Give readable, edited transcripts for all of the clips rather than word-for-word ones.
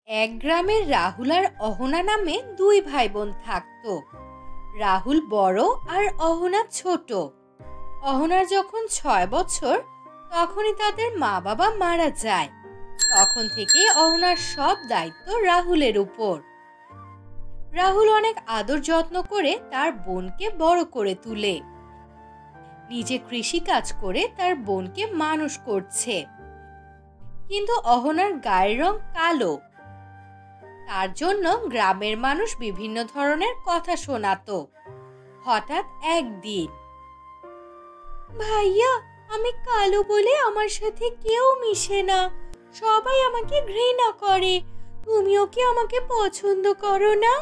এক গ্রামের রাহুল আর অহনা নামে দুই ভাই বোন থাকতো। রাহুল বড় আর অহনা ছোট। অহনার যখন 6 বছর তখনই তাদের মা বাবা মারা যায়। তখন থেকে অহনার সব দায়িত্ব রাহুলের উপর। রাহুল অনেক আদর যত্ন করে তার বোনকে বড় করে তুলে, নিজে কৃষি কাজ করে তার বোনকে মানুষ করছে। কিন্তু অহনার গায়ের রং কালো, তার জন্য গ্রামের মানুষ বিভিন্ন ধরনের কথা শোনাতো। হঠাৎ একদিন, ভাইয়া, আমি কালো বলে আমার সাথে কেউ মিশে না, সবাই আমাকে ঘৃণা করে। তুমিও কি আমাকে পছন্দ করো না?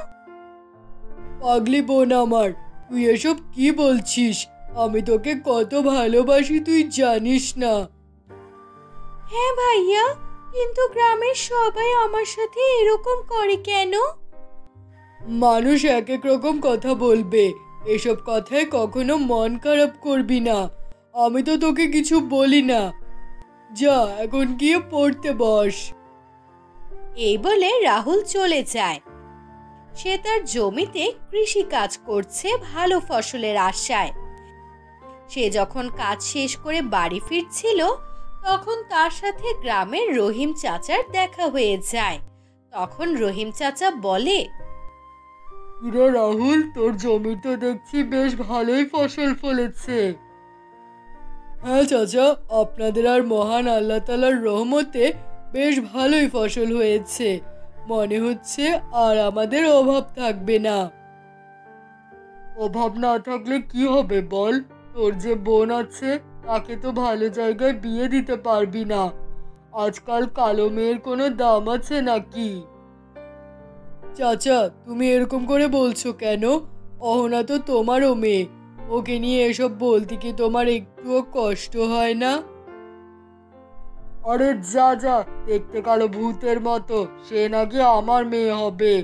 পাগলি বোন আমার, তুই এসব কি বলছিস? আমি তোকে কত ভালোবাসি তুই জানিস না। হ্যাঁ ভাইয়া, কিন্তু গ্রামের সবাই আমার সাথে এরকম করে কেন? মানুষ এক এক রকম কথা বলবে, এসব কথায় কখনো মন খারাপ করবি না। আমি তো তোকে কিছু বলি না। যা, এখন গিয়ে পড়তে বস। এই বলে রাহুল চলে যায়। সে তার জমিতে কৃষি কাজ করছে ভালো ফসলের আশায়। সে যখন কাজ শেষ করে বাড়ি ফিরছিল, তখন তার সাথে গ্রামের রহিম চাচার দেখা হয়ে যায়। তখন রহিম চাচা বলে, কিরে রাহুল, তোর জমিতে দেখছি বেশ ভালোই ফসল ফলেছে। হ্যাঁ চাচা, আপনাদের আর মহান আল্লাহ তাআলার রহমতে বেশ ভালোই ফসল হয়েছে। মনে হচ্ছে আর আমাদের অভাব থাকবে না। অভাব না থাকলে কি হবে বল? তোর যে বোন আছে, তাকে তো ভালো জায়গায় বিয়ে দিতে পারবি না। আজকাল কালো মেয়ের কোনো দাম আছে নাকি? চাচা, তুমি এরকম করে বলছো কেন? অহনা তো তোমারও মেয়ে। ওকে নিয়ে এসব বলতে কি তোমার একটুও কষ্ট হয় না? আরে যা যা, দেখতে কালো ভূতের মতো, সে নাকি আমার মেয়ে হবে।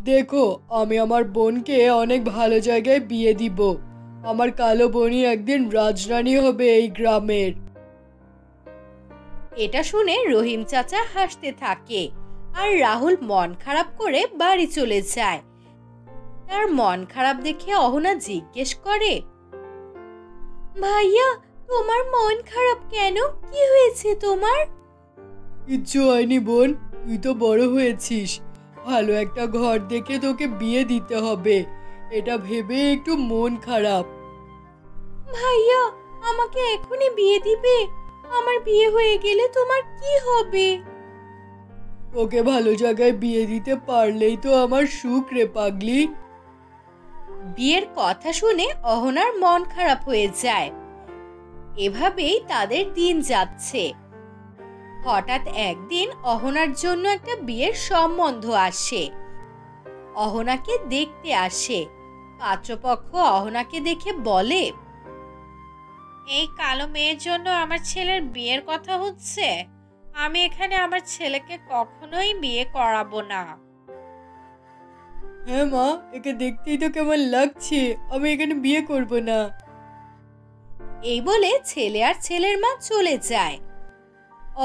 দেখো, আমি আমার বোনকে অনেক ভালো জায়গায় বিয়ে দিব। আমার কালো বোনই একদিন রাজরানী হবে এই গ্রামের। এটা শুনে রহিম চাচা হাসতে থাকে আর রাহুল মন খারাপ করে বাড়ি চলে যায়। তার মন খারাপ দেখে অহনা জিজ্ঞেস করে, ভাইয়া, তোমার মন খারাপ কেন? কি হয়েছে তোমার? কিচ্ছু হয়নি বোন, তুই তো বড় হয়েছিস। ভালো একটা ঘর দেখে তোকে বিয়ে দিতে হবে, এটা ভেবে একটু মন খারাপ। ভাইয়া, আমাকে এখনই বিয়ে দিবে? আমার বিয়ে হয়ে গেলে তোমার কি হবে? তোকে ভালো জায়গায় বিয়ে দিতে পারলেই তো আমার সুখ রে পাগলি। বিয়ের কথা শুনে অহনার মন খারাপ হয়ে যায়। এভাবেই তাদের দিন যাচ্ছে। হঠাৎ একদিন অহনার জন্য একটা বিয়ের সম্বন্ধ আসে। অহনাকে দেখতে আসে। পাত্রপক্ষ অহনাকে দেখে বলে, এই কালো মেয়ের জন্য আমার ছেলের বিয়ের কথা হচ্ছে। আমি এখানে আমার ছেলেকে কখনোই বিয়ে করাবো না। হ্যাঁ মা, একে দেখতেই তো কেমন লাগছে, আমি এখানে বিয়ে করব না। এই বলে ছেলে আর ছেলের মা চলে যায়।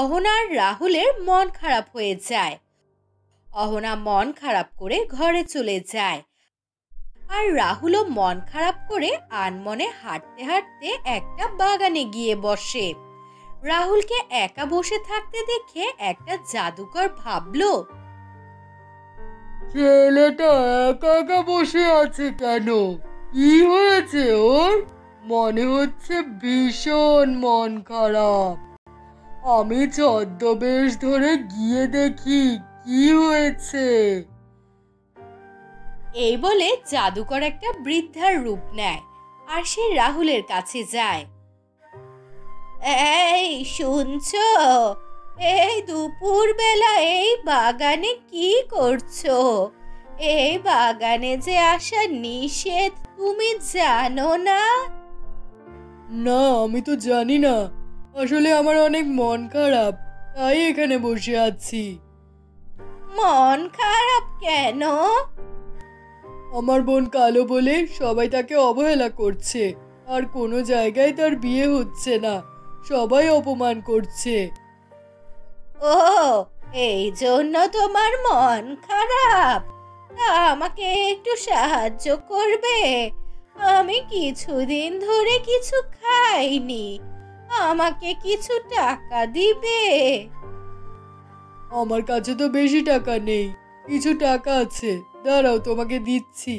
অহনা আর রাহুলের মন খারাপ হয়ে যায়। অহনা মন খারাপ করে ঘরে চলে যায় আর রাহুলও মন খারাপ করে আনমনে হাঁটতে হাঁটতে একটা বাগানে গিয়ে বসে। রাহুলকে একা বসে থাকতে দেখে একটা জাদুকর ভাবলো, ছেলেটা একা একা বসে আছে কেন? কি হয়েছে ওর? মনে হচ্ছে ভীষণ মন খারাপ। আমি ছদ্মবেশ ধরে গিয়ে দেখি কি হয়েছে। এই বলে জাদুকর একটা বৃদ্ধার রূপ নেয় আর সে রাহুলের কাছে যায়। এই শুনছো? এই দুপুর বেলা এই বাগানে কি করছো? এই বাগানে যে আসা নিষেধ, তুমি জানো না? না, আমি তো জানি না। আসলে আমার অনেক মন খারাপ, তাই এখানে বসে আছি। মন খারাপ কেন? আমার বোন কালো বলে সবাই তাকে অবহেলা করছে, আর কোনো জায়গায় তার বিয়ে হচ্ছে না, সবাই অপমান করছে। ও, এই জন্য তোমার মন খারাপ? তা আমাকে একটু সাহায্য করবে? আমি কিছুদিন ধরে কিছু খাইনি, আমাকে কিছু টাকা দিবে? আমার কাছে তো বেশি টাকা নেই, কিছু টাকা আছে, দাঁড়াও তোমাকে দিচ্ছি।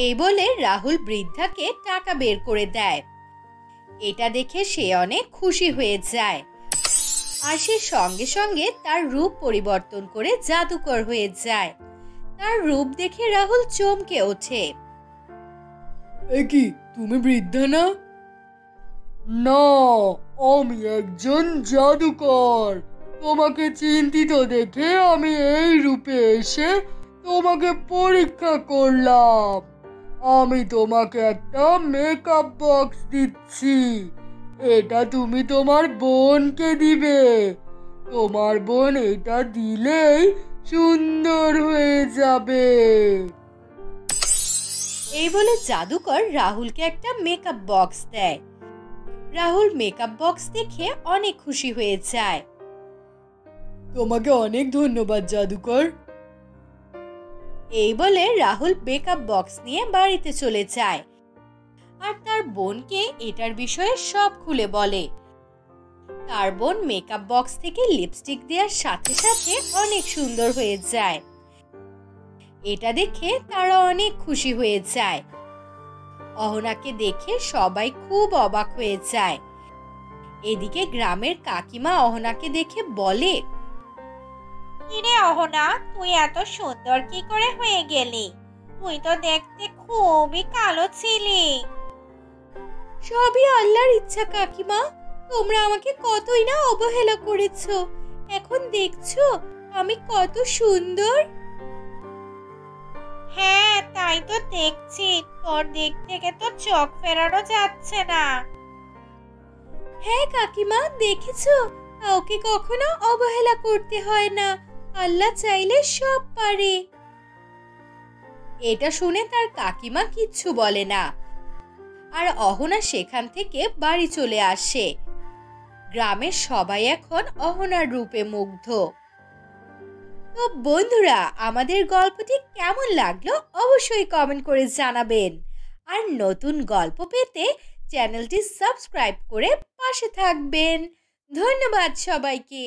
এই বলে রাহুল বৃদ্ধাকে টাকা বের করে দেয়। এটা দেখে সে অনেক খুশি হয়ে যায় আর সে সঙ্গে সঙ্গে তার রূপ পরিবর্তন করে জাদুকর হয়ে যায়। তার রূপ দেখে রাহুল চমকে ওঠে। এ কি, তুমি বৃদ্ধা না? না, আমি একজন জাদুকর। তোমাকে চিন্তিত দেখে আমি এই রূপে এসে তোমাকে পরীক্ষা করলাম। আমি তোমাকে একটা মেকআপ বক্স দিচ্ছি, এটা তুমি তোমার বোনকে দিবে। তোমার বোন এটা দিলেই সুন্দর হয়ে যাবে। এই বলে জাদুকর রাহুলকে একটা মেকআপ বক্স দেয়। রাহুল মেকআপ বক্স দেখে অনেক খুশি হয়ে যায়। তোমাকে অনেক ধন্যবাদ জাদুকর। এই বলে রাহুল মেকআপ বক্স নিয়ে বাড়িতে চলে যায় আর তার বোনকে এটার বিষয়ে সব খুলে বলে। তার বোন মেকআপ বক্স থেকে লিপস্টিক দেওয়ার সাথে সাথে অনেক সুন্দর হয়ে যায়। এটা দেখে তারা অনেক খুশি হয়ে যায়। অহনাকে দেখে সবাই খুব অবাক হয়ে যায়। এদিকে গ্রামের কাকিমা অহনাকে দেখে বলে, কিরে অহনা, তুই এত সুন্দর কি করে হয়ে গেলি? তুই তো দেখতে খুবই কালো ছিলি। সবই আল্লাহর ইচ্ছা কাকিমা, তোমরা আমাকে কতই না অবহেলা করেছো, এখন দেখছো আমি কত সুন্দর। হ্যাঁ, তাই তো দেখছি, তোর দিক থেকে তো চোখ ফেরানো যাচ্ছে না। হ্যাঁ কাকিমা, দেখেছো, কাউকে কখনো অবহেলা করতে হয় না, আল্লাহ চাইলে সব পারে। এটা শুনে তার কাকিমা কিচ্ছু বলে না আর অহনা সেখান থেকে বাড়ি চলে আসে। গ্রামের সবাই এখন অহনার রূপে মুগ্ধ। তো বন্ধুরা, আমাদের গল্পটি কেমন লাগলো অবশ্যই কমেন্ট করে জানাবেন আর নতুন গল্প পেতে চ্যানেলটি সাবস্ক্রাইব করে পাশে থাকবেন। ধন্যবাদ সবাইকে।